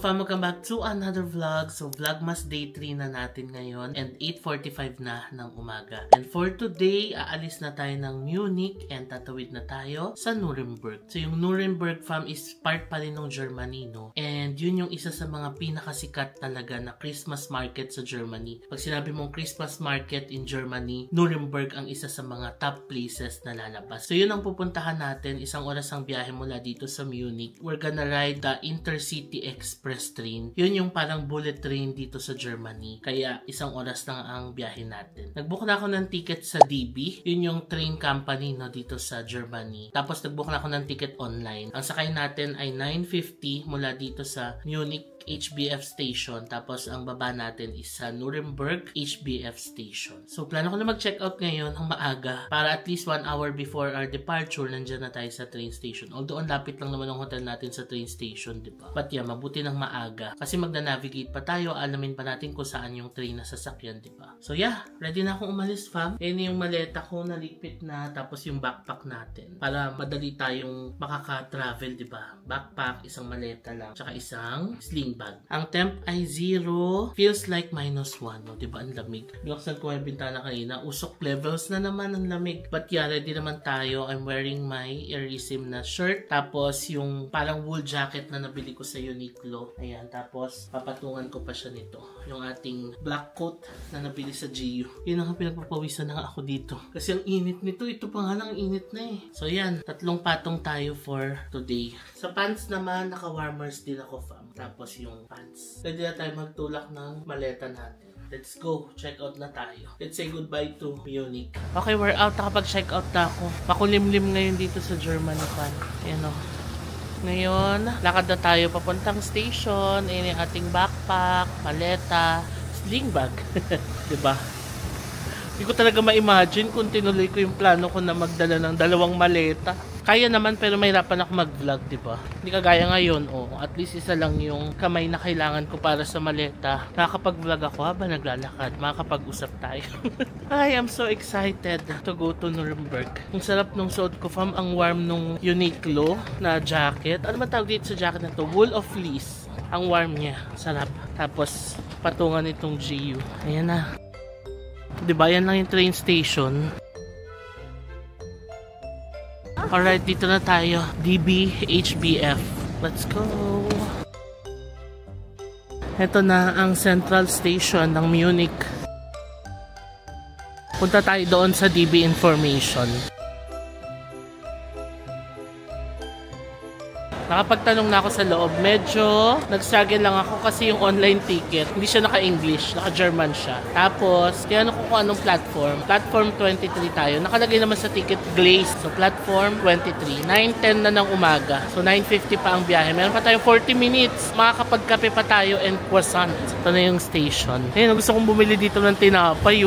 fam, welcome back to another vlog. So Vlogmas day 3 na natin ngayon and 8:45 na ng umaga. And for today, aalis na tayo ng Munich and tatawid na tayo sa Nuremberg. So yung Nuremberg fam is part pa rin ng Germany, no? And yun yung isa sa mga pinakasikat talaga na Christmas market sa Germany. Pag sinabi mong Christmas market in Germany, Nuremberg ang isa sa mga top places na lalabas. So yun ang pupuntahan natin, isang oras ang biyahe mula dito sa Munich. We're gonna ride the Intercity Express train. Yun yung parang bullet train dito sa Germany. Kaya isang oras lang ang biyahe natin. Nagbook na ako ng ticket sa DB. Yun yung train company, no, dito sa Germany. Tapos nagbook na ako ng ticket online. Ang sakay natin ay 9:50 mula dito sa Munich HBF station. Tapos ang baba natin is sa Nuremberg HBF station. So plano ko na mag-check out ngayon ng maaga para at least 1 hour before our departure nandyan na tayo sa train station. Although ang lapit lang naman ang hotel natin sa train station, di ba? But yeah, mabuti ng maaga kasi magna-navigate pa tayo, alamin pa natin kung saan yung train na sasakyan, di ba? So yeah, ready na akong umalis, fam. Yan yung maleta ko, naligpit na, tapos yung backpack natin para madali tayong makaka-travel, di ba? Backpack, isang maleta lang, tsaka isang sling bag. Ang temp ay 0, feels like -1, no? Diba? Ang lamig. Binuksan ko yung bintana kanina, usok levels na naman ang lamig. But yeah, ready naman tayo. I'm wearing my Irisim na shirt. Tapos yung parang wool jacket na nabili ko sa Uniqlo. Ayan, tapos papatungan ko pa siya nito. Yung ating black coat na nabili sa GU. Yun ang pinagpapawisan na ako dito. Kasi ang init nito, ito pa nga lang init na eh. So yan, 3 patong tayo for today. Sa pants naman, naka-warmers din ako, fam. Tapos yung pants. Pwede na tayo magtulak ng maleta natin. Let's go. Check out na tayo. Let's say goodbye to Munich. Okay, we're out. Nakapag-check out na ako. Makulimlim ngayon dito sa Germany, fan. Ayan o. Ngayon, lakad na tayo papuntang station. Ayan yung ating backpack, maleta, sling bag. Diba? Hindi ko talaga ma-imagine kung tinuloy ko yung plano ko na magdala ng 2 maleta. Kaya naman pero mahirapan ako mag-vlog, diba? Hindi kagaya ngayon, at least isa lang yung kamay na kailangan ko para sa maleta. Nakakapag-vlog ako habang naglalakad. Makakapag-usap tayo. I am so excited to go to Nuremberg. Ang sarap nung suot ko, fam. Ang warm nung Uniqlo na jacket. Ano man tawag dito sa jacket na to? Wool of fleece. Ang warm niya. Sarap. Tapos patungan itong GU. Ayan na. Diba? Yan lang yung train station. Alright, dito na tayo. DB HBF. Let's go! Ito na ang central station ng Munich. Punta tayo doon sa DB information. Nakapagtanong na ako sa loob. Medyo nag-struggle lang ako kasi yung online ticket, hindi siya naka-English, naka-German siya. Tapos, tinanong ko kung anong platform. Platform 23 tayo. Nakalagay naman sa ticket glazed. So, platform 23. 9:10 na ng umaga. So, 9:50 pa ang biyahe. Meron pa tayong 40 minutes. Makakapagkape pa tayo and croissant. Ito na yung station. Ayun, gusto kong bumili dito ng tinapay,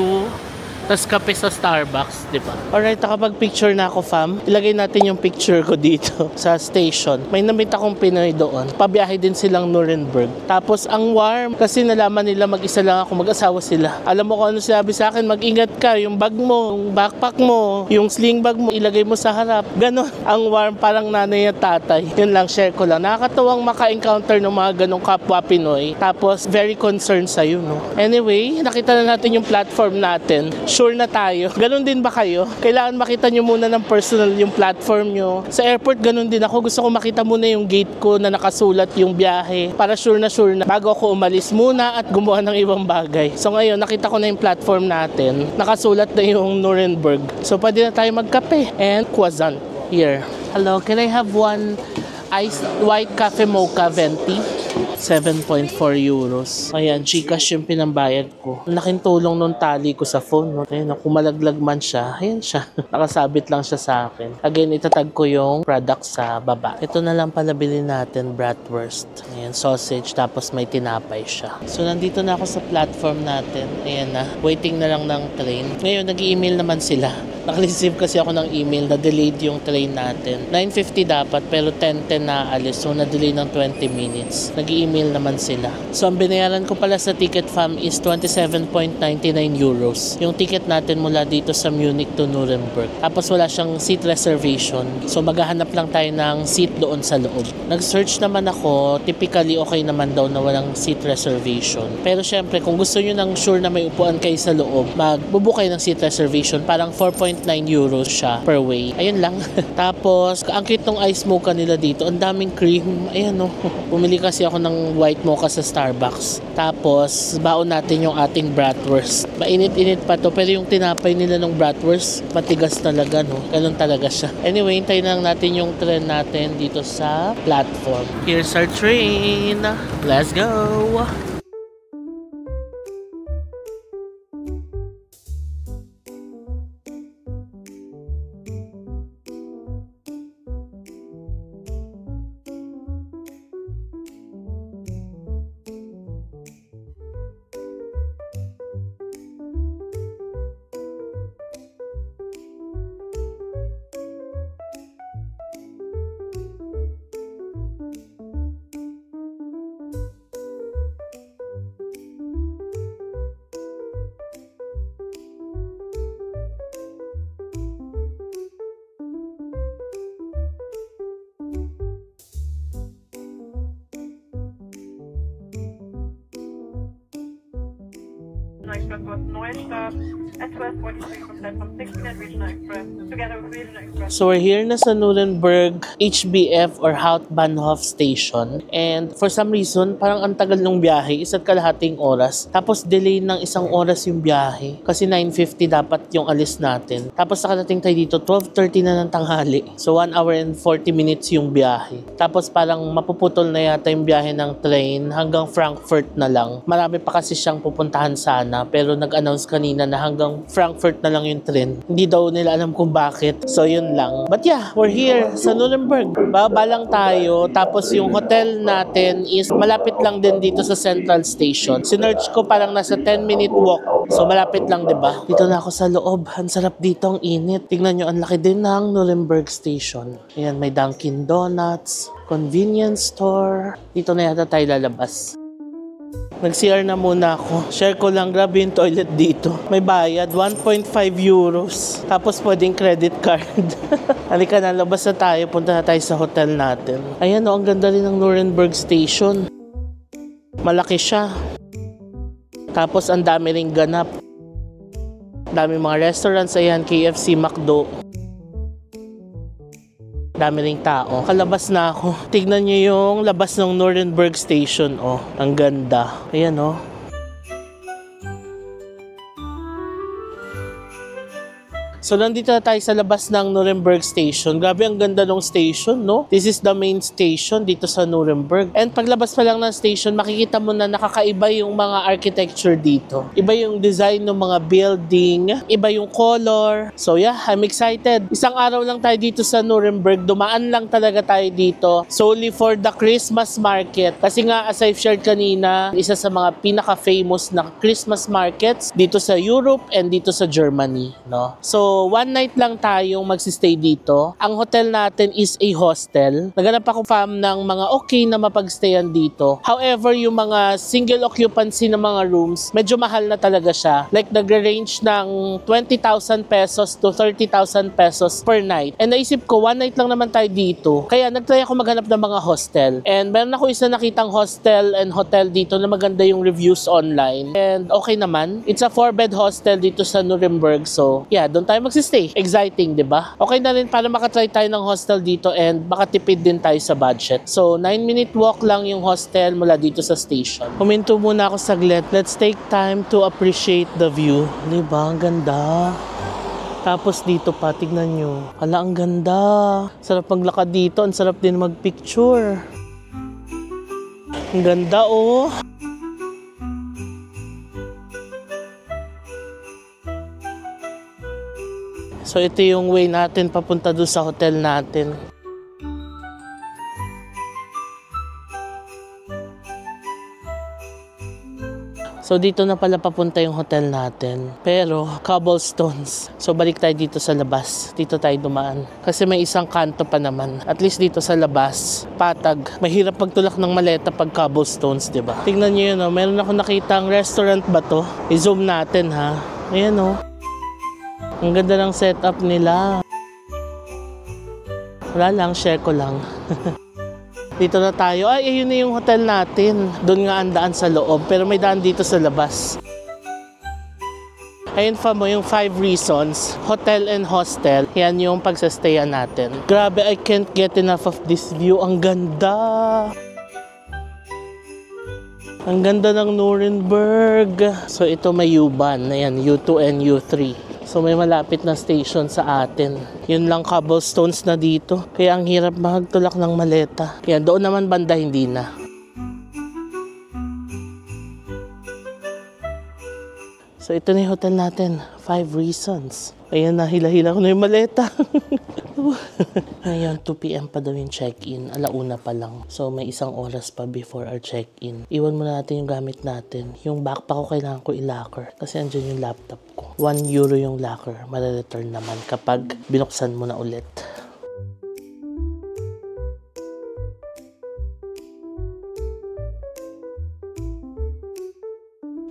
tas kape sa Starbucks, di ba? Alright, nakapag-picture na ako, fam. Ilagay natin yung picture ko dito sa station. May namit akong Pinoy doon. Pabiyahe din silang Nuremberg. Tapos, ang warm. Kasi nalaman nila mag-isa lang ako, mag-asawa sila. Alam mo kung ano sabi sa akin, mag-ingat ka. Yung bag mo, yung backpack mo, yung sling bag mo, ilagay mo sa harap. Ganon. Ang warm, parang nanay at tatay. Yun lang, share ko lang. Nakakatuwang maka-encounter ng mga ganong kapwa Pinoy. Tapos, very concerned sa'yo, no? Anyway, nakita na natin yung platform natin. Sure na tayo. Ganon din ba kayo? Kailangan makita nyo muna ng personal yung platform nyo. Sa airport, ganon din ako. Gusto ko makita muna yung gate ko na nakasulat yung biyahe para sure na bago ako umalis muna at gumawa ng ibang bagay. So ngayon, nakita ko na yung platform natin. Nakasulat na yung Nuremberg. So pwede na tayo magkape and croissant here. Hello, can I have one iced white cafe mocha venti? 7.4 euros. Ayan, Gcash yung pinambayad ko. Laking tulong nung tali ko sa phone. No? Ayan, kung malaglag man siya, ayan siya. Nakasabit lang siya sa akin. Again, itatag ko yung product sa baba. Ito na lang pala bilhin natin, bratwurst. Ayan, sausage, tapos may tinapay siya. So, nandito na ako sa platform natin. Ayan na, waiting na lang ng train. Ngayon, nag-i-email naman sila Naka-receive kasi ako ng email na delayed yung train natin. 9:50 dapat pero 10:10 na alis. So na-delay ng 20 minutes. Nag-email naman sila. So ang binayaran ko pala sa ticket fam is 27.99 euros. Yung ticket natin mula dito sa Munich to Nuremberg. Tapos wala siyang seat reservation. So maghahanap lang tayo ng seat doon sa loob. Nag-search naman ako. Typically okay naman daw na walang seat reservation. Pero syempre kung gusto nyo nang sure na may upuan kayo sa loob, magbubook kayo ng seat reservation. Parang 4.9 euros siya per way. Ayun lang. Tapos, ang cute ng ice mocha nila dito. Ang daming cream. Ayan o. Bumili kasi ako ng white mocha sa Starbucks. Tapos, baon natin yung ating bratwurst. Mainit-init pa to. Pero yung tinapay nila ng bratwurst, matigas talaga, no? Ganun talaga siya. Anyway, hintayin lang natin yung train natin dito sa platform. Here's our train. Let's go! Express was Neustadt at 12:43 from Platform 16 and Regional Express together with Regional Express. So we're here na sa Nuremberg HBF or Hauptbahnhof Station. And for some reason, parang ang tagal ng biyahe, 1.5 oras. Tapos delay ng 1 oras yung biyahe. Kasi 9:50 dapat yung alis natin. Tapos nakarating tayo dito, 12:30 na ng tanghali. So 1 hour and 40 minutes yung biyahe. Tapos parang mapuputol na yata yung biyahe ng train hanggang Frankfurt na lang. Marami pa kasi siyang pupuntahan sana. Pero nag-announce kanina na hanggang Frankfurt na lang yung train. Hindi daw nila alam kung bakit. So yun lang. But yeah, we're here sa Nuremberg. Baba lang tayo. Tapos yung hotel natin is malapit lang din dito sa Central Station. Sinerch ko parang nasa 10-minute walk. So malapit lang, 'di ba? Dito na ako sa loob. Ang sarap dito, ang init. Tingnan nyo, ang laki din ng Nuremberg Station. Ayan, may Dunkin Donuts, convenience store. Dito na yata tayo lalabas. Nag-CR na muna ako. Share ko lang, grabe yung toilet dito. May bayad, 1.5 euros. Tapos pwedeng credit card. Halika na, labas na tayo. Punta na tayo sa hotel natin. Ayan o, ang ganda rin ng Nuremberg Station. Malaki siya. Tapos ang dami ring ganap. Dami mga restaurants. Ayan, KFC, McDo. Dami ring tao. Kalabas na ako. Tignan nyo yung labas ng Nuremberg Station. Oh, ang ganda. Ayan oh. So, nandito na tayo sa labas ng Nuremberg Station. Grabe, ang ganda ng station, no? This is the main station dito sa Nuremberg. And paglabas pa lang ng station, makikita mo na nakakaiba yung mga architecture dito. Iba yung design ng mga building. Iba yung color. So, yeah, I'm excited. Isang araw lang tayo dito sa Nuremberg. Dumaan lang talaga tayo dito solely for the Christmas market. Kasi nga, as I've shared kanina, isa sa mga pinaka-famous na Christmas markets dito sa Europe and dito sa Germany, no? So, one night lang tayong magsistay dito. Ang hotel natin is a hostel. Naghanap ako fam ng mga okay na mapagstayan dito. However, yung mga single occupancy ng mga rooms, medyo mahal na talaga siya. Like, nagre-range ng 20,000 pesos to 30,000 pesos per night. And naisip ko, one night lang naman tayo dito. Kaya nagtry ako maghanap ng mga hostel. And meron ako isa nakitang hostel and hotel dito na maganda yung reviews online. And okay naman. It's a 4-bed hostel dito sa Nuremberg. So, yeah, doon tayo magsistay. Exciting, di ba? Okay na rin para makatry tayo ng hostel dito and makatipid din tayo sa budget. So, 9-minute walk lang yung hostel mula dito sa station. Huminto muna ako saglit. Let's take time to appreciate the view. Di ba? Ang ganda. Tapos dito pa, tignan nyo. Hala, ang ganda. Sarap maglakad dito. Ang sarap din magpicture. Ang ganda, oh. So, ito yung way natin papunta doon sa hotel natin. So dito na pala papunta yung hotel natin. Pero cobblestones. So balik tayo dito sa labas. Dito tayo dumaan. Kasi may isang kanto pa naman. At least dito sa labas, patag. Mahirap pagtulak ng maleta pag cobblestones, diba? Tingnan nyo yun, oh. Meron ako nakitang restaurant ba to? I-zoom natin, ha? Ayan, oh. Ang ganda ng setup nila. Wala lang, share ko lang. Dito na tayo. Ay, ayun na yung hotel natin. Doon nga ang daan sa loob. Pero may daan dito sa labas. Ayun pa mo yung 5 reasons. Hotel and hostel. Yan yung pagsastayan natin. Grabe, I can't get enough of this view. Ang ganda. Ang ganda ng Nuremberg. So ito may U-Bahn. Ayan, U2 and U3. So may malapit na station sa atin. Yun lang cobblestones na dito. Kaya ang hirap magtulak ng maleta. Yan, doon naman banda hindi na. So ito na yung hotel natin. 5 reasons. Ayan na, hila-hila ko na yung maleta. Ngayon, 2 PM pa daw yung check-in. Alauna pa lang. So may isang oras pa before our check-in. Iwan muna natin yung gamit natin. Yung backpack ko kailangan ko i-locker. Kasi andyan yung laptop ko. €1 yung locker. Mare-return naman kapag binuksan mo na ulit.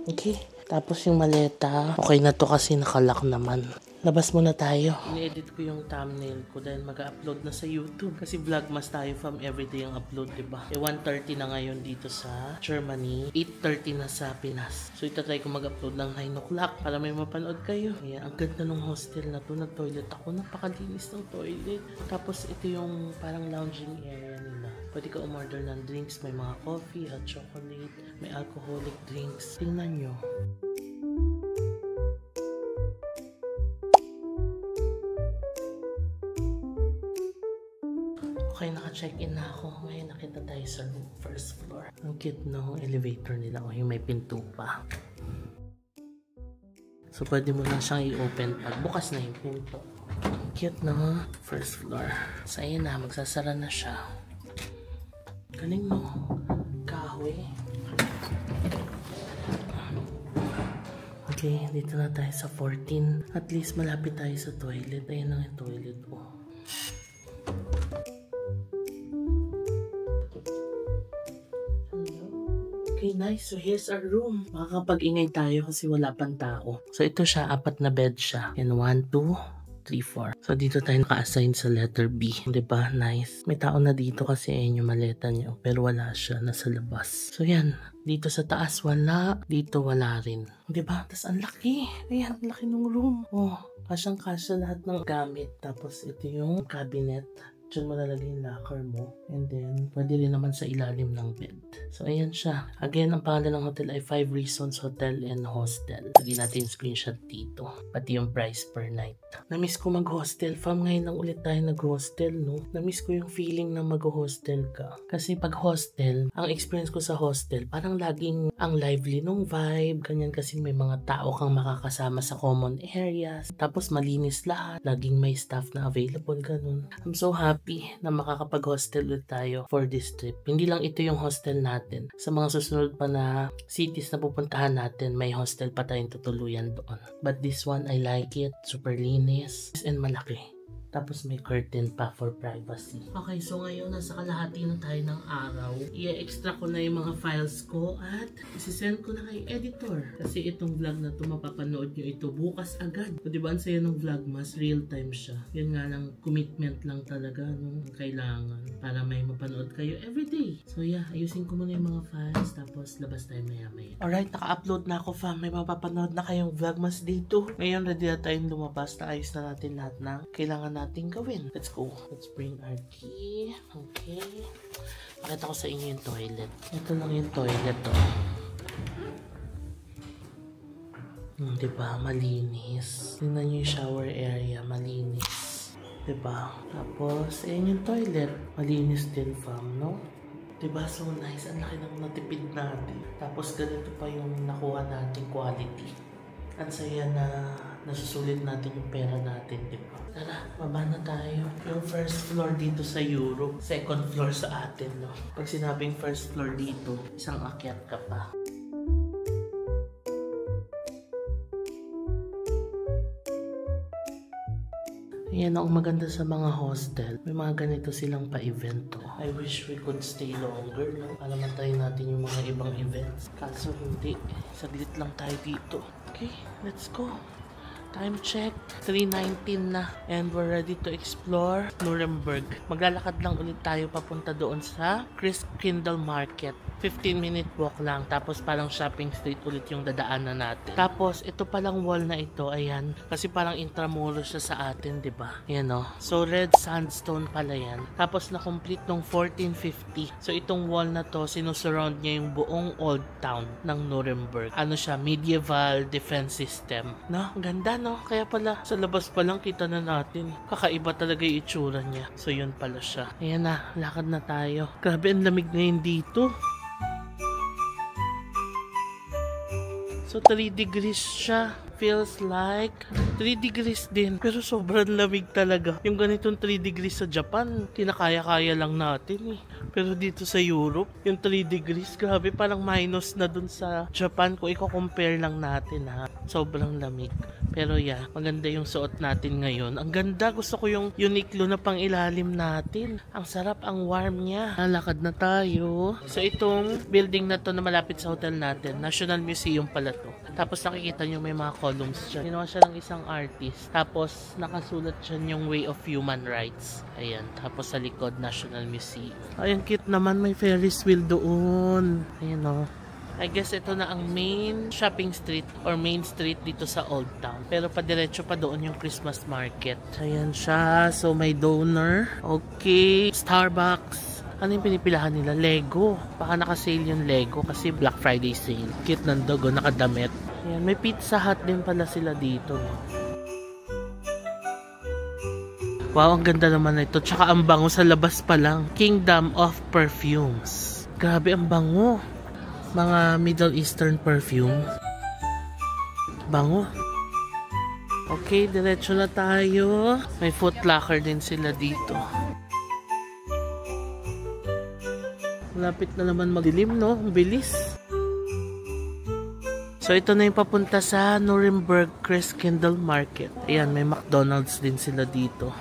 Okay. Tapos yung maleta, okay na to kasi nakalock naman. Labas muna tayo. Ini-edit ko yung thumbnail ko dahil mag-upload na sa YouTube. Kasi vlogmas tayo from everyday ang upload, diba? 1:30 na ngayon dito sa Germany. 8:30 na sa Pinas. So itatry ko mag-upload ng 9 o'clock para may mapanood kayo. Ayan, ang ganda ng hostel na to. Nag-toilet ako. Napakalinis ng toilet. Tapos ito yung parang lounging area nila. Pwede ka umorder ng drinks. May mga coffee, hot chocolate, may alcoholic drinks. Tingnan nyo. Okay, naka-check-in na ako. Ngayon nakita tayo sa first floor. Ang cute ng elevator nila. O, yung may pinto pa. So, pwede mo lang siyang i-open pag bukas na yung pinto. Ang cute ng first floor. So, ayun na. Magsasara na siya. Galing, no? Kahoy. Okay, dito na tayo sa 14. At least malapit tayo sa toilet. Ayan na yung toilet ko. Okay, nice. So, here's our room. Makakapag-ingay tayo kasi wala pang tao. So, ito siya. 4 na bed siya. Yan, 1, 2, 3, 4. So, dito tayo naka-assign sa letter B. Diba? Nice. May tao na dito kasi ayun yung maleta niya. Pero wala siya. Nasa labas. So, yan. Dito sa taas, wala. Dito, wala rin. Diba? Tapos, ang laki. Ayan, ang laki ng room. Oh, kasyang-kasya lahat ng gamit. Tapos, ito yung cabinet. Diyan mo lalagay yung locker mo. And then, pwede rin naman sa ilalim ng bed. So, ayan siya. Again, ang pangalan ng hotel ay 5 Reasons Hotel and Hostel. Lagyan natin yung screenshot dito. Pati yung price per night. Namiss ko mag-hostel. Fam, ngayon lang ulit tayo nag-hostel, no? Namiss ko yung feeling na mag-hostel ka. Kasi pag hostel, ang experience ko sa hostel, parang laging ang lively nung vibe. Ganyan kasi may mga tao kang makakasama sa common areas. Tapos malinis lahat. Laging may staff na available, ganun. I'm so happy na makakapag-hostel ulit tayo for this trip. Hindi lang ito yung hostel natin. Sa mga susunod pa na cities na pupuntahan natin, may hostel pa tayong tutuluyan doon. But this one, I like it. Super linis and malaki. Tapos may curtain pa for privacy. Okay, so ngayon nasa kalahati na tayo ng araw. I-extra ko na yung mga files ko at isi-send ko na kay editor. Kasi itong vlog na to mapapanood nyo ito bukas agad. O diba ang saya ng vlog mas real time siya. Yan nga lang commitment lang talaga nung kailangan para may mapanood kayo everyday. So yeah, ayusin ko muna yung mga files tapos labas tayo maya-maya. Alright, naka-upload na ako fam. May mapapanood na kayong vlogmas dito. Ngayon ready na tayong lumabas na ayos na natin lahat ng kailangan natin gawin. Let's go. Let's bring our key. Okay. Pakita ko sa inyo yung toilet. Ito lang yung toilet to. Diba? Malinis. Tingnan nyo yung shower area. Malinis. Diba? Tapos, ayan yung toilet. Malinis din fam, no? Diba? So nice. Ang laki ng natipid natin. Tapos, ganito pa yung nakuha natin quality. Ang saya na nasusulit natin yung pera natin, diba? Tara, baba na tayo. Yung first floor dito sa Europe, second floor sa atin, no? Pag sinabing first floor dito, isang akyat ka pa. Yan ang maganda sa mga hostel. May mga ganito silang pa-event to. I wish we could stay longer, no? Para matayin natin yung mga ibang events. Kaso hindi. Saglit lang tayo dito. Okay, let's go. Time check, 3:19 na. And we're ready to explore Nuremberg. Maglalakad lang ulit tayo papunta doon sa Christkindl Market. 15-minute walk lang. Tapos parang shopping street ulit yung dadaanan natin. Tapos ito palang wall na ito, ayan. Kasi parang intramuros siya sa atin, di ba? Yan o. So red sandstone pala yan. Tapos na-complete nung 1450. So itong wall na to, sinusurround niya yung buong old town ng Nuremberg. Ano siya? Medieval defense system. No? Ganda, no? Kaya pala, sa labas pa lang kita na natin. Kakaiba talaga yung itsura niya. So yun pala siya. Ayan na, lakad na tayo. Grabe, ang lamig ngayon dito. So 3 degrees siya. Feels like 3 degrees din. Pero sobrang lamig talaga. Yung ganitong 3 degrees sa Japan, kinakaya-kaya lang natin eh. Pero dito sa Europe, yung 3 degrees, grabe, parang minus na dun sa Japan kung i-compare lang natin ha. Sobrang lamig. Pero yeah, maganda yung suot natin ngayon. Ang ganda, gusto ko yung Uniqlo na pang ilalim natin. Ang sarap, ang warm niya. Lalakad na tayo. So itong building na to na malapit sa hotel natin, National Museum pala to. Tapos nakikita nyo may mga columns dyan. Ginawa siya ng isang artist. Tapos nakasulat dyan yung Way of Human Rights. Ayan. Tapos sa likod, National Museum. Ayan, cute naman. May Ferris wheel doon. Ayan o. I guess ito na ang main shopping street or main street dito sa Old Town. Pero padiretso pa doon yung Christmas market. Ayan siya. So may donor. Okay. Starbucks. Ano yung pinipilahan nila? Lego. Baka nakasale yung Lego kasi Black Friday sale. Cute ng dog, nakadamit. Ayan, may Pizza Hut din pala sila dito. Wow, ang ganda naman na ito. Tsaka ang bango sa labas pa lang. Kingdom of Perfumes. Grabe, ang bango. Mga Middle Eastern perfume. Bango. Okay, diretso na tayo. May Foot Locker din sila dito. Malapit na naman magdilim, no? Ang bilis. So, ito na yung papunta sa Nuremberg Christkindl Market. Ayan, may McDonald's din sila dito.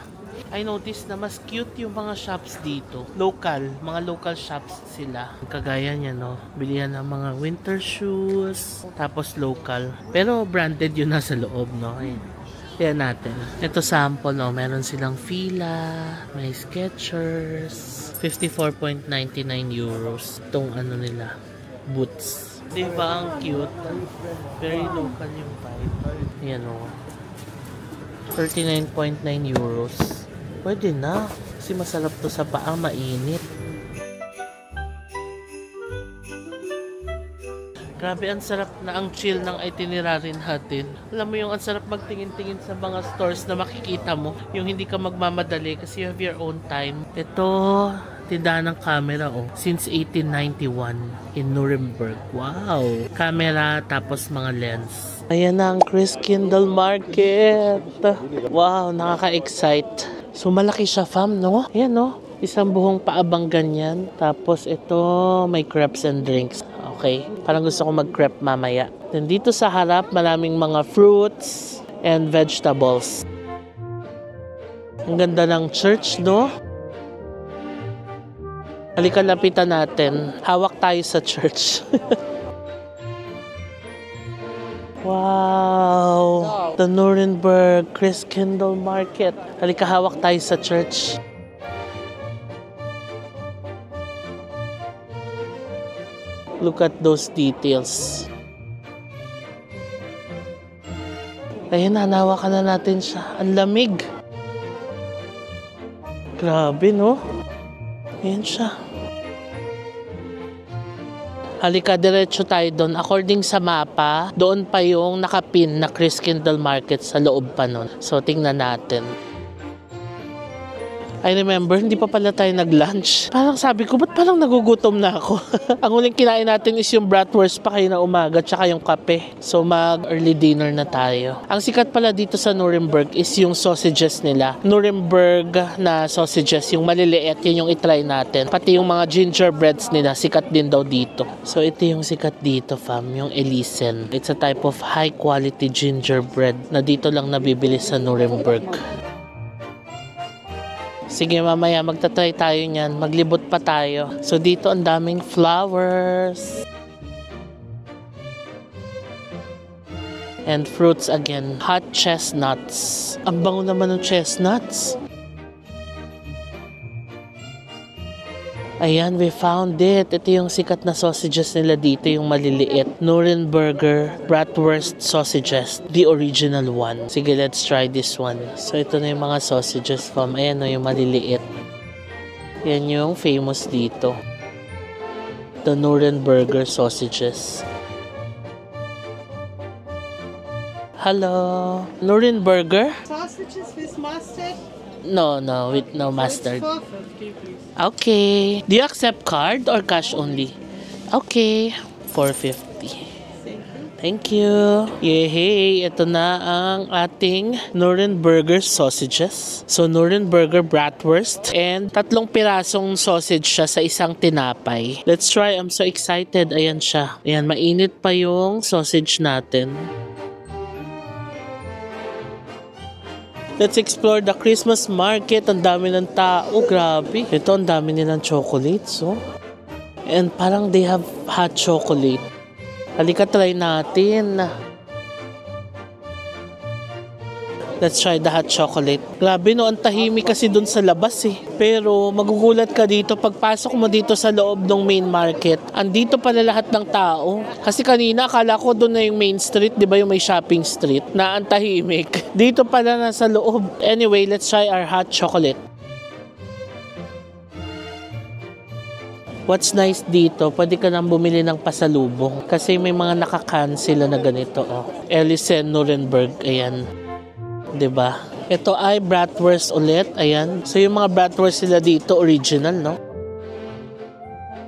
I noticed na mas cute yung mga shops dito. Local, mga local shops sila. Kagaya niya, no? Bilihan ng mga winter shoes. Tapos local. Pero branded yun nasa loob, no? Ayan. Ayan natin. Ito sample, no? Meron silang Fila. May Skechers. 54.99 euros. Itong ano nila. Boots. Diba ang cute? Very local yung vibe. Ayan, no? 39.9 euros. Pwede na. Kasi masarap to sa paa, mainit. Grabe, ang sarap na ang chill ng itinerary natin. Alam mo yung ang sarap magtingin-tingin sa mga stores na makikita mo. Yung hindi ka magmamadali kasi you have your own time. Ito, tindahan ng camera oh. Since 1891 in Nuremberg. Wow! Camera tapos mga lens. Ayan na ang Christkindl Market. Wow, nakaka-excite. So, malaki siya, fam, no? Ayan, no? Isang buhong paabang ganyan. Tapos, ito, may crepes and drinks. Okay. Parang gusto ko mag-crepe mamaya. Then, dito sa harap, maraming mga fruits and vegetables. Ang ganda ng church, no? Halika, lapitan natin. Hawak tayo sa church. Wow! The Nuremberg Christkindl Market. Halika, hawak tayo sa church. Look at those details. Ayun, hanawakan na natin siya. Ang lamig. Grabe, no? Ayan siya. Halika, diretso tayo doon. According sa mapa, doon pa yung nakapin na Christkindl Market sa loob pa nun. So, tingnan natin. I remember, hindi pa pala tayo nag-lunch. Parang sabi ko, ba't parang nagugutom na ako? Ang huling kinain natin is yung bratwurst pa kayo na umaga, tsaka yung kape. So, mag-early dinner na tayo. Ang sikat pala dito sa Nuremberg is yung sausages nila. Nuremberg na sausages, yung maliliit, yun yung itry natin. Pati yung mga gingerbreads nila, sikat din daw dito. So, ito yung sikat dito, fam, yung Elisen. It's a type of high-quality gingerbread na dito lang nabibili sa Nuremberg. Sige, mamaya magta-try tayo niyan. Maglibot pa tayo. So, dito ang daming flowers. And fruits again. Hot chestnuts. Ang bango naman ng chestnuts. Ayan, we found it. Ito yung sikat na sausages nila dito, yung maliliit. Nuremberger Bratwurst sausages. The original one. Sige, let's try this one. So, ito na yung mga sausages from. Ayan o, yung maliliit. Yan yung famous dito. The Nuremberger sausages. Hello. Nuremberger? Sausages with mustard? No, with no mustard. It's $4.50, please. Okay. Do you accept card or cash only? Okay. $4.50. Thank you. Yehey! Ito na ang ating Nuremberger sausages. So, Nuremberger Bratwurst. And 3 pirasong sausage siya sa isang tinapay. Let's try. I'm so excited. Ayan siya. Ayan, mainit pa yung sausage natin. Let's explore the Christmas market. Ang dami ng tao. Grabe. Ito, ang dami nilang chocolates. Oh. And parang they have hot chocolate. Halika, try natin. Let's try the hot chocolate. Grabe no, ang tahimik kasi dun sa labas eh. Pero magugulat ka dito, pagpasok mo dito sa loob ng main market, andito pala lahat ng tao. Kasi kanina akala ko dun na yung main street, di ba yung may shopping street, na ang tahimik. Dito pala nasa loob. Anyway, let's try our hot chocolate. What's nice dito, pwede ka nang bumili ng pasalubong. Kasi may mga nakakansila na ganito. Oh. Ellison Nuremberg, ayan. Diba? Ito ay bratwurst ulit. Ayan. So, yung mga bratwurst sila dito, original, no?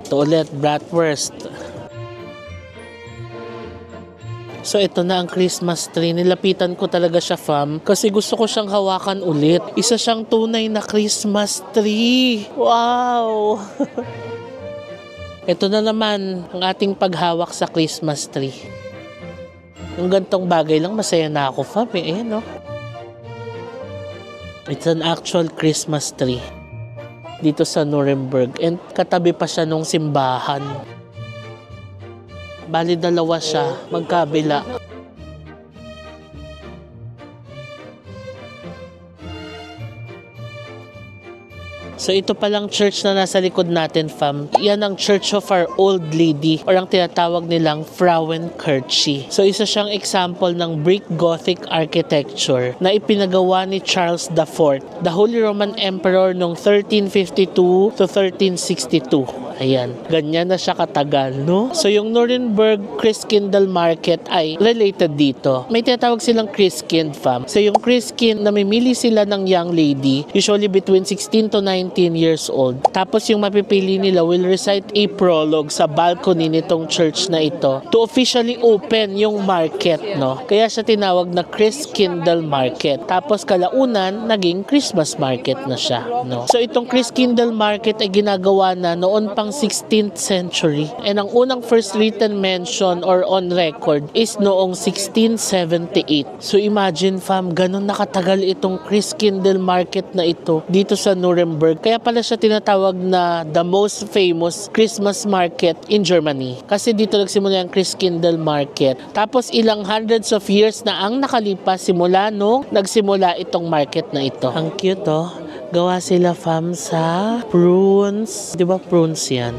Ito ulit, bratwurst. So, ito na ang Christmas tree. Nilapitan ko talaga siya, fam. Kasi gusto ko siyang hawakan ulit. Isa siyang tunay na Christmas tree. Wow! Ito na naman ang ating paghawak sa Christmas tree. Yung gantong bagay lang, masaya na ako, fam. Ayan, no? It's an actual Christmas tree dito sa Nuremberg. And katabi pa siya nung simbahan. Bali, 2 siya. Magkabila. So ito palang church na nasa likod natin, fam. Yan ang Church of Our Old Lady or ang tinatawag nilang Frauenkirche. So isa siyang example ng brick Gothic architecture na ipinagawa ni Charles IV, the Holy Roman Emperor noong 1352 to 1362. Ayan, ganyan na siya katagal, no? So yung Nuremberg Christkindl Market ay related dito. May tinatawag silang Christkind, fam. So yung Christkind, namimili sila ng young lady, usually between 16 to 19 years old. Tapos yung mapipili nila will recite a prologue sa balcony nitong church na ito to officially open yung market, no? Kaya siya tinawag na Christkindl Market. Tapos kalaunan, naging Christmas market na siya, no? So itong Christkindl Market ay ginagawa na noon pang 16th century. And ang unang first written mention or on record is noong 1678. So imagine, fam, ganun nakatagal itong Christkindl Market na ito dito sa Nuremberg. Kaya pala siya tinatawag na the most famous Christmas market in Germany. Kasi dito nagsimula ang Christkindl Market. Tapos ilang hundreds of years na ang nakalipas simula nung nagsimula itong market na ito. Ang cute, oh. Gawa sila, fam, sa prunes. Di ba prunes yan?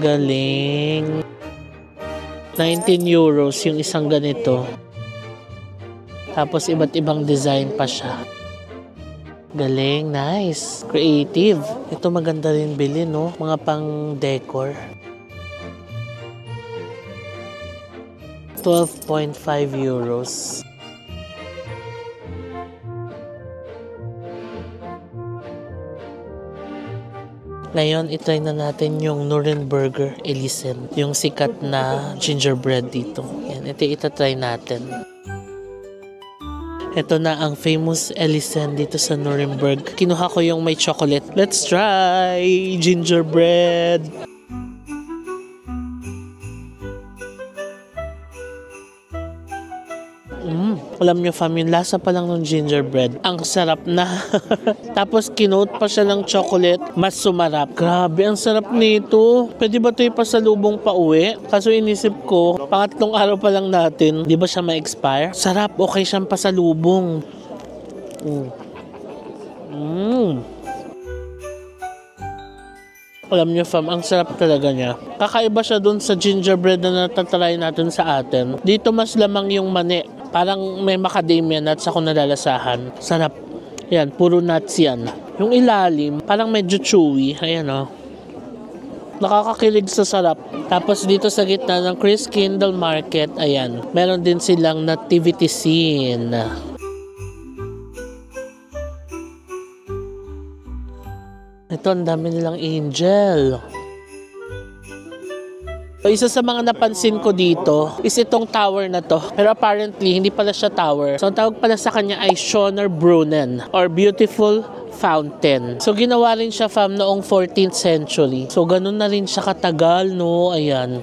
Galing. 19 euros yung isang ganito. Tapos iba't ibang design pa siya. Galing, nice. Creative. Ito maganda rin bilhin, no? Mga pang decor. 12.5 euros. Ngayon, itry na natin yung Nuremberger Ellison. Yung sikat na gingerbread dito. Yan, ito itatry natin. Ito na ang famous Ellison dito sa Nuremberg. Kinuha ko yung may chocolate. Let's try gingerbread! Alam nyo fam, yung lasa pa lang ng gingerbread, ang sarap na. Tapos kinoat pa siya ng chocolate, mas sumarap. Grabe, ang sarap nito. Pwede ba ito ipasalubong pa uwi? Kaso inisip ko, pangatlong araw pa lang natin, di ba siya ma-expire? Sarap, okay siyang pasalubong. Alam niyo fam, ang sarap talaga niya. Kakaiba siya dun sa gingerbread na natatry natin sa atin. Dito mas lamang yung mani. Parang may macadamia nuts ako nalalasahan. Sarap. Yan, puro nuts yan. Yung ilalim, parang medyo chewy. Ayan o. Nakakakilig sa sarap. Tapos dito sa gitna ng Chris Kindle Market, ayan, meron din silang nativity scene. Ito, ang dami nilang angel. So, isa sa mga napansin ko dito is itong tower na to. Pero apparently, hindi pala siya tower. So, ang tawag pala sa kanya ay Schönerbrunnen or Beautiful Fountain. So, ginawa rin siya fam noong 14th century. So, ganun na rin siya katagal, no? Ayan.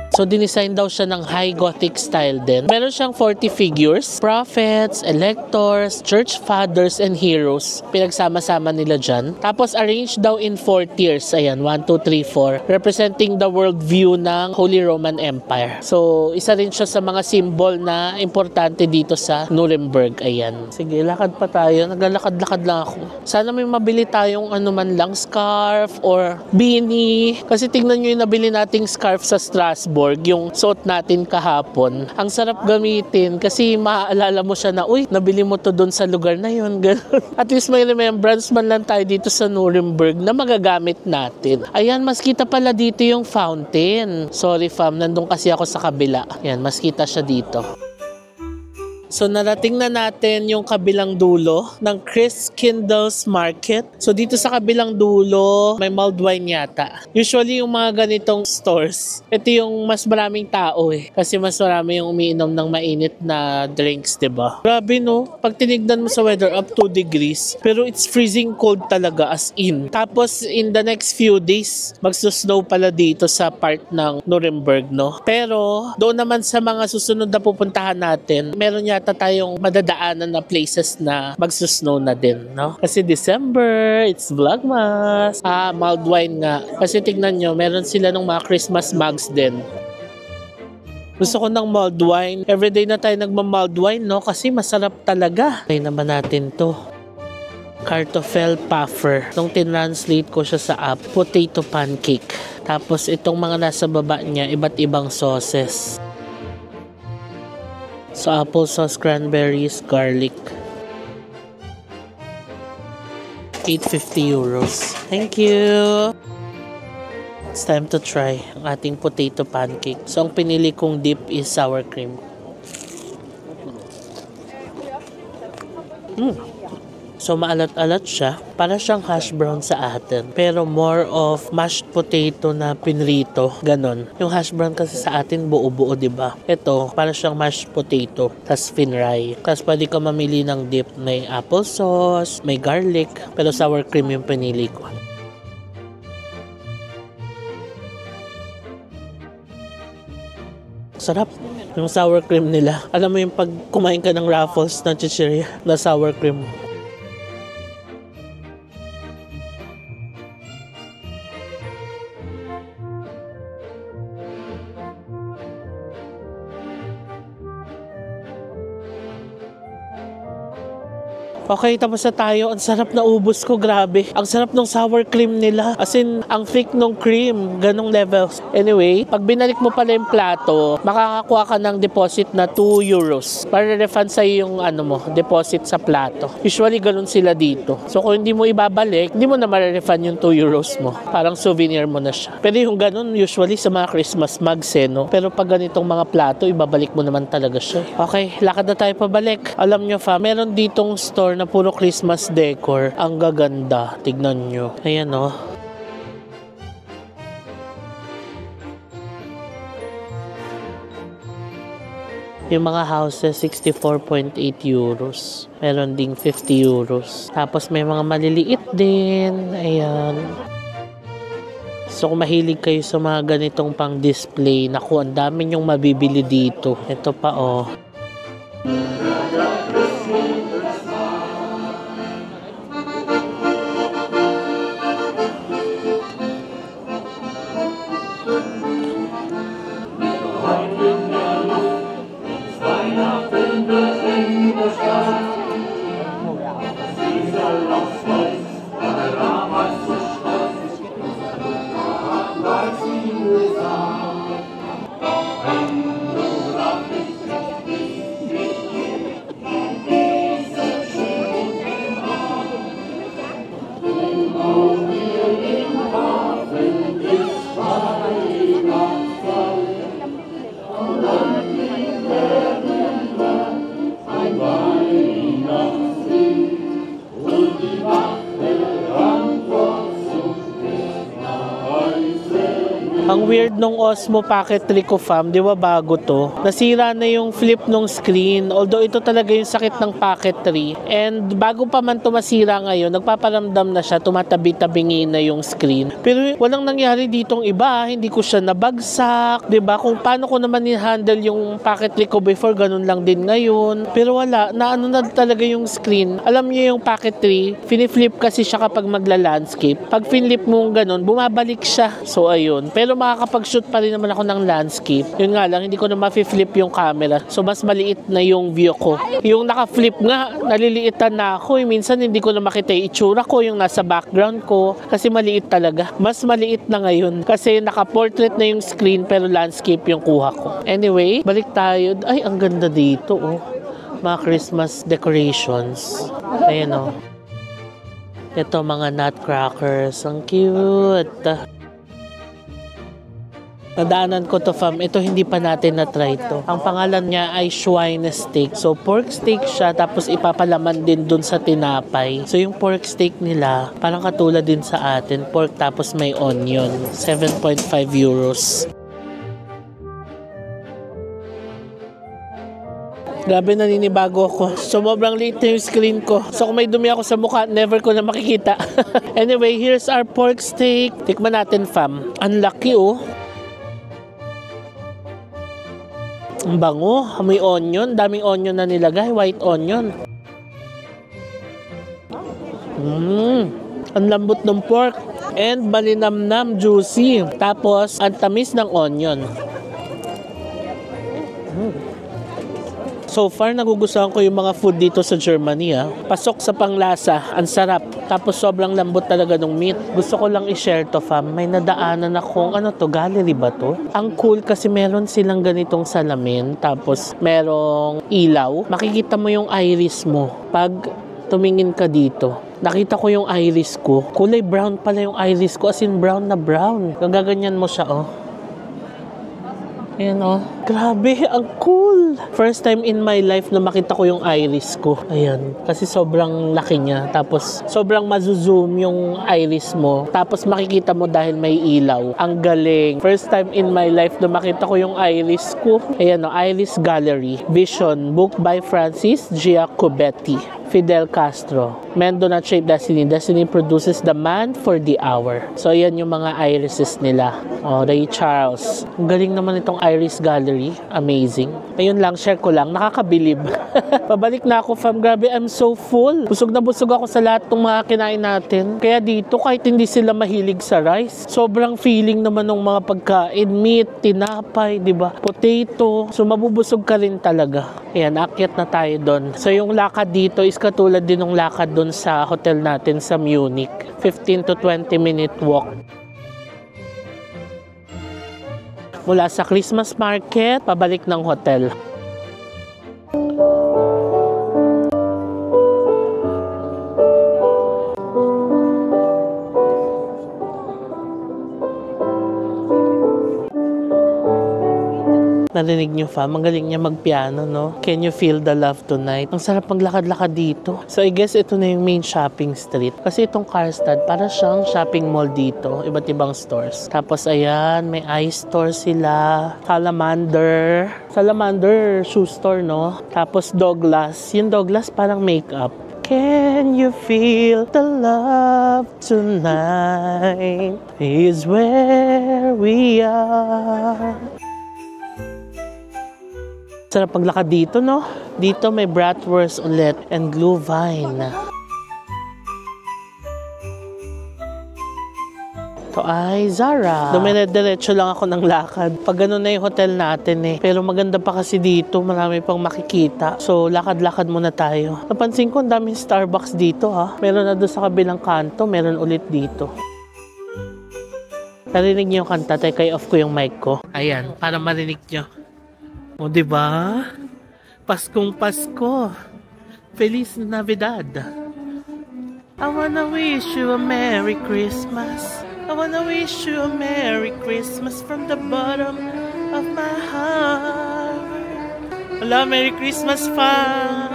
So, dinisign daw siya ng high Gothic style din. Meron siyang 40 figures, prophets, electors, church fathers, and heroes. Pinagsama-sama nila dyan. Tapos, arranged daw in 4 tiers. Ayan, 1, 2, 3, 4. Representing the world view ng Holy Roman Empire. So, isa rin siya sa mga symbol na importante dito sa Nuremberg. Ayan. Sige, lakad pa tayo. Naglalakad-lakad lang ako. Sana may mabili tayong anuman lang, scarf or beanie. Kasi tingnan nyo yung nabili nating scarf sa Strasbourg, yung suot natin kahapon. Ang sarap gamitin kasi maaalala mo siya na, uy, nabili mo to doon sa lugar na yun. Ganun. At least may remembrance man lang tayo dito sa Nuremberg na magagamit natin. Ayan, mas kita pala dito yung fountain. Sorry fam, nandun kasi ako sa kabila. Ayan, mas kita siya dito. So, narating na natin yung kabilang dulo ng Chris Kindle's Market. So, dito sa kabilang dulo, may mulled wine yata. Usually, yung mga ganitong stores, ito yung mas maraming tao eh. Kasi mas marami yung umiinom ng mainit na drinks, diba? Grabe no? Pag tinignan mo sa weather, up 2 degrees. Pero it's freezing cold talaga, as in. Tapos, in the next few days, magsusnow pala dito sa part ng Nuremberg, no? Pero, doon naman sa mga susunod na pupuntahan natin, meron yata tayong madadaanan na places na magsusnow na din, no? Kasi December, it's Vlogmas. Mulled wine nga. Kasi tignan nyo, meron sila ng mga Christmas mugs din. Gusto ko ng mulled wine. Everyday na tayo nagma-mulled wine, no? Kasi masarap talaga. Try naman natin to. Kartoffel puffer. Nung tinranslate ko siya sa app, potato pancake. Tapos itong mga nasa baba niya, iba't ibang sauces. So, applesauce, cranberries, garlic. 850 euros. Thank you! It's time to try ang ating potato pancake. So, ang pinili kong dip is sour cream. So, maalat-alat siya. Para siyang hash brown sa atin. Pero more of mashed potato na pinrito. Ganon. Yung hash brown kasi sa atin buo-buo, diba? Ito, para siyang mashed potato. Tas finray. Tas pwede ka mamili ng dip. May applesauce, may garlic. Pero sour cream yung pinili ko. Sarap. Yung sour cream nila. Alam mo yung pag kumain ka ng Ruffles na chichirya na sour cream. Okay, tapos na tayo. Ang sarap na ubos ko, grabe. Ang sarap ng sour cream nila. As in, ang thick ng cream. Ganong levels. Anyway, pag binalik mo pala yung plato, makakakuha ka ng deposit na 2 euros. Para refund sa'yo yung deposit sa plato. Usually, ganun sila dito. So, kung hindi mo ibabalik, hindi mo na ma-refund yung 2 euros mo. Parang souvenir mo na siya. Pero yung ganun, usually sa mga Christmas mugs, no? Pero pag ganitong mga plato, ibabalik mo naman talaga siya. Okay, lakad na tayo pabalik. Alam nyo fa, meron ditong store na puro Christmas decor. Ang gaganda. Tignan nyo. Ayan o. Yung mga houses, 64.8 euros. Meron ding 50 euros. Tapos may mga maliliit din. Ayan. So kung mahilig kayo sa mga ganitong pang display, naku, ang dami nyong mabibili dito. Ito pa oh. Ang weird nung Osmo packetry ko, fam. Di ba bago to? Nasira na yung flip nung screen. Although ito talaga yung sakit ng packetry. And bago pa man to masira ngayon, nagpaparamdam na siya, tumatabi-tabingi na yung screen. Pero walang nangyari ditong iba. Hindi ko siya nabagsak. Di ba? Kung paano ko naman i-handle yung packetry ko before, ganun lang din ngayon. Pero wala. Naano na talaga yung screen. Alam niyo yung packetry, finiflip kasi siya kapag magla-landscape. Pag finlip mo ganun, bumabalik siya. So, ayun. Pero makakapag-shoot pa rin naman ako ng landscape. Yun nga lang, hindi ko na ma-flip yung camera. So, mas maliit na yung view ko. Yung naka-flip nga, naliliitan na ako. Minsan, hindi ko na makita yung itsura ko, yung nasa background ko. Kasi maliit talaga. Mas maliit na ngayon. Kasi naka-portrait na yung screen, pero landscape yung kuha ko. Anyway, balik tayo. Ay, ang ganda dito, oh. Mga Christmas decorations. Ayan, oh. Ito, mga nutcrackers. Ang cute. Nadaanan ko to, fam. Ito, hindi pa natin na-try to. Ang pangalan niya ay Schweine steak. So, pork steak siya, tapos ipapalaman din dun sa tinapay. So, yung pork steak nila, parang katulad din sa atin. Pork tapos may onion. 7.5 euros. Grabe, naninibago ako. Sobrang liit na yung screen ko. So kung may dumi ako sa mukha, never ko na makikita. Anyway, here's our pork steak. Tikman natin, fam. Ang laki, oh. Ang bango. May onion. Daming onion na nilagay. White onion. Ang lambot ng pork. And malinamnam, juicy. Tapos, ang tamis ng onion. So far, nagugustuhan ko yung mga food dito sa Germany. Pasok sa panglasa, ang sarap. Tapos sobrang lambot talaga ng meat. Gusto ko lang i-share to, fam. May nadaanan akong, ano to, gallery ba to? Ang cool kasi meron silang ganitong salamin. Tapos merong ilaw. Makikita mo yung iris mo pag tumingin ka dito. Nakita ko yung iris ko. Kulay brown pala yung iris ko. As in brown na brown. Gagaganyan mo siya, oh. Ayan, oh. Grabe, ang cool. First time in my life na makita ko yung iris ko. Ayan. Kasi sobrang laki niya. Tapos, sobrang mazuzoom yung iris mo. Tapos, makikita mo dahil may ilaw. Ang galing. First time in my life na makita ko yung iris ko. Ayan, oh. Iris Gallery. Vision. Book by Francis Giacobetti. Fidel Castro. Men do not shape destiny. Destiny produces the man for the hour. So, ayan yung mga irises nila. Oh, Ray Charles. Ang galing naman itong Iris Gallery. Amazing. Ayun lang, share ko lang. Nakakabilib. Pabalik na ako, fam. Grabe, I'm so full. Busog na busog ako sa lahat ng mga kinain natin. Kaya dito, kahit hindi sila mahilig sa rice, sobrang feeling naman ng mga pagkain. Meat, tinapay, diba? Potato. So, mabubusog ka rin talaga. Ayan, akyat na tayo doon. So, yung lakad dito is katulad din ng lakad doon sa hotel natin sa Munich. 15 to 20 minute walk. Mula sa Christmas market, pabalik ng hotel. Narinig niyo, fam? Ang galing niya magpiano, no? Can you feel the love tonight? Ang sarap maglakad-lakad dito. So, I guess ito na yung main shopping street. Kasi itong Karstadt, para siyang shopping mall dito. Iba't ibang stores. Tapos, ayan, may eye store sila. Salamander. Salamander shoe store, no? Tapos, Douglas. Yung Douglas, parang makeup. Can you feel the love tonight? Is where we are. Sarap paglakad dito, no? Dito may bratwurst ulit and glühwein. Ito ay Zara. Dumire-diretso lang ako ng lakad. Pag gano'n na yung hotel natin eh. Pero maganda pa kasi dito. Marami pang makikita. So, lakad-lakad muna tayo. Napansin ko, ang daming Starbucks dito, ha? Meron na doon sa kabilang kanto. Meron ulit dito. Narinig niyo yung kanta? Teka, i-off ko yung mic ko. Ayan, para marinig niyo. O, diba? Paskong Pasko. Feliz Navidad. I wanna wish you a Merry Christmas. I wanna wish you a Merry Christmas from the bottom of my heart. Hello, Merry Christmas, fam!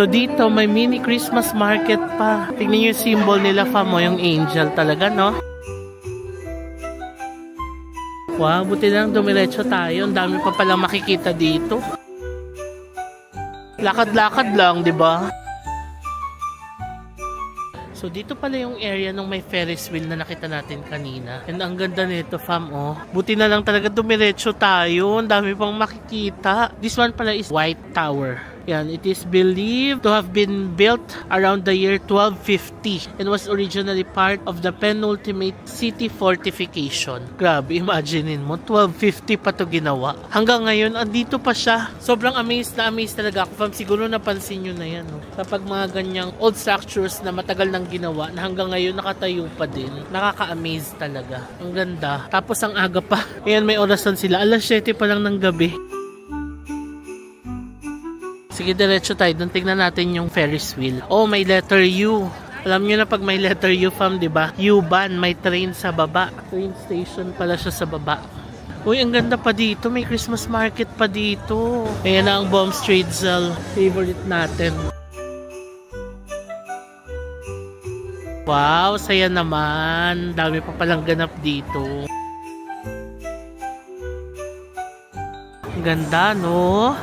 So dito may mini Christmas market pa. Tingnan niyo yung symbol nila, fam, yung angel talaga, no? Wow, buti lang dumiretso tayo. Ang dami pa palang makikita dito. Lakad-lakad lang, di ba? So dito pala yung area nung may Ferris wheel na nakita natin kanina. And ang ganda nito, fam, oh. Buti na lang talaga dumiretso tayo. Ang dami pang makikita. This one pala is White Tower. Yan, it is believed to have been built around the year 1250 and was originally part of the penultimate city fortification. Grabe, imaginein mo, 1250 pa to ginawa. Hanggang ngayon, andito pa siya. Sobrang amazed talaga ako, fam. Siguro napansin nyo na yan, no? Kapag mga ganyang old structures na matagal nang ginawa, na hanggang ngayon nakatayo pa din. Nakaka-amaze talaga. Ang ganda. Tapos ang aga pa. Ayan, may orasan sila. Alas 7 pa lang ng gabi. Sige, diretso tayo. Doon tignan natin yung Ferris wheel. Oh, may letter U. Alam nyo na pag may letter U, fam, diba? U-Bahn, may train sa baba. Train station pala siya sa baba. Uy, ang ganda pa dito. May Christmas market pa dito. Ayan na ang Bomb Streetzel. Favorite natin. Wow, saya naman. Dami pa palang ganap dito. Ang ganda, no?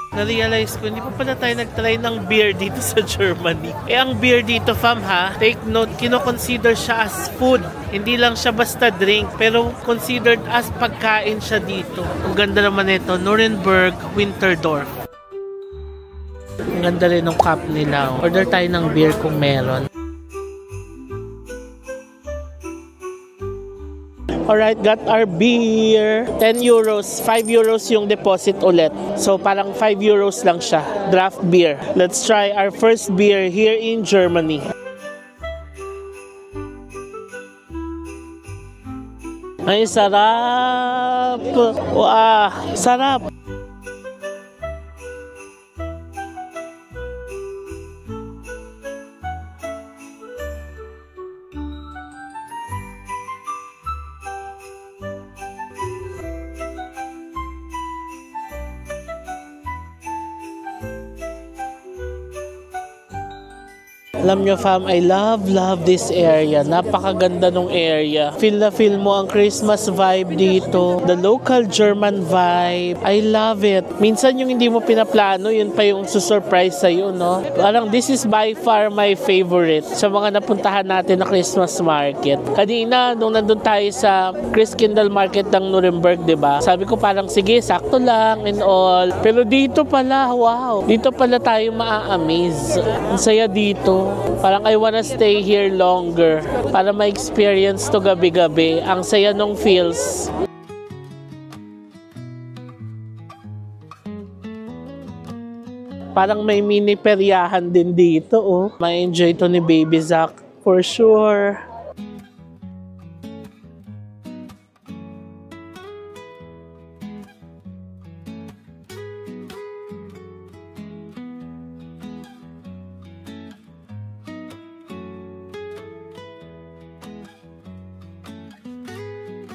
Na-realize ko, hindi pa pala tayo nag-try ng beer dito sa Germany. Ang beer dito, fam, ha? Take note, kino-consider siya as food. Hindi lang siya basta drink, pero considered as pagkain siya dito. Ang ganda naman ito, Nuremberg Winterdorf. Ang ganda rin ng cup nila. Order tayo ng beer kung meron. Alright, got our beer. 10 euros. 5 euros yung deposit ulit. So, parang 5 euros lang siya. Draft beer. Let's try our first beer here in Germany. Ay, sarap! Wow, sarap! Alam nyo, fam, I love this area. Napakaganda nung area. Feel na feel mo ang Christmas vibe dito. The local German vibe. I love it. Minsan yung hindi mo pinaplano, yun pa yung susurprise sa'yo, no? Parang this is by far my favorite sa mga napuntahan natin na Christmas market. Kanina, nung nandun tayo sa Christkindl Market ng Nuremberg, diba? Sabi ko parang, sige, sakto lang and all. Pero dito pala, wow. Dito pala tayo maa-amaze. Ang saya dito. Parang I wanna stay here longer para ma-experience to gabi-gabi. Ang saya nung feels. Parang may mini peryahan din dito, oh. Ma-enjoy to ni Baby Zach for sure.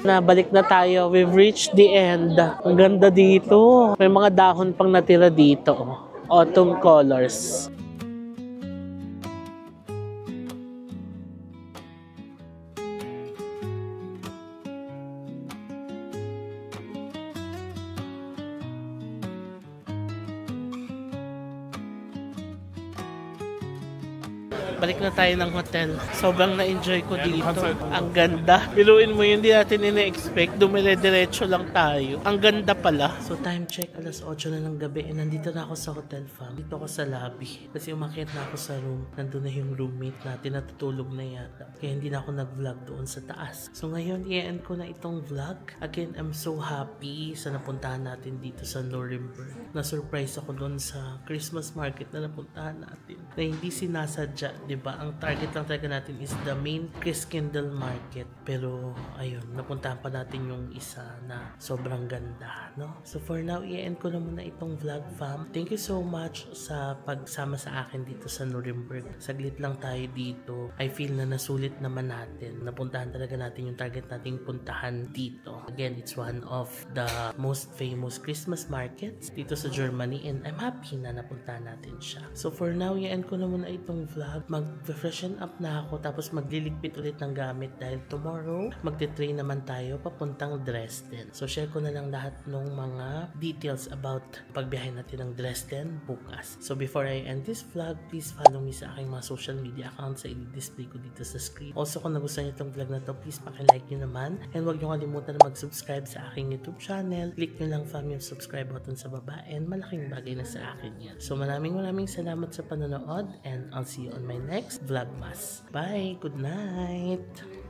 Nabalik na tayo. We've reached the end. Ang ganda dito. May mga dahon pang natira dito. Autumn colors. Balik na tayo ng hotel. Sobrang na-enjoy ko dito. Ang ganda. Biluin mo yun, hindi natin ina-expect. Dumire-diretso lang tayo. Ang ganda pala. So time check, alas 8 na ng gabi. And nandito na ako sa hotel, fam. Dito ako sa lobby. Kasi umakyat na ako sa room. Nandun na yung roommate natin. Natutulog na yata. Kaya hindi na ako nag-vlog doon sa taas. So ngayon, i-end ko na itong vlog. Again, I'm so happy sa napuntahan natin dito sa Nuremberg. Na-surprise ako doon sa Christmas market na napuntahan natin. Na hindi sinasadya, di diba? Ang target lang talaga natin is the main Chriskindle Market. Pero, ayun, napuntahan pa natin yung isa na sobrang ganda, no? So, for now, i-end ko na muna itong vlog, fam. Thank you so much sa pagsama sa akin dito sa Nuremberg. Saglit lang tayo dito. I feel na nasulit naman natin. Napuntahan talaga natin yung target nating puntahan dito. Again, it's one of the most famous Christmas markets dito sa Germany and I'm happy na napuntahan natin siya. So, for now, i-end ko na muna itong vlog. Mag-freshen up na ako tapos magliligpit ulit ng gamit dahil tomorrow magte-train naman tayo papuntang Dresden. So share ko na lang lahat ng mga details about pagbiyahe natin ng Dresden bukas. So before I end this vlog, please follow me sa aking mga social media accounts sa i-display ko dito sa screen. Also kung nagustuhan niyo itong vlog na to, please paki-like nyo naman and huwag nyo kalimutan na mag-subscribe sa aking YouTube channel. Click nyo lang fam yung subscribe button sa baba and malaking bagay na sa akin yan. So maraming salamat sa panonood and I'll see you on my next vlogmas. Bye! Good night!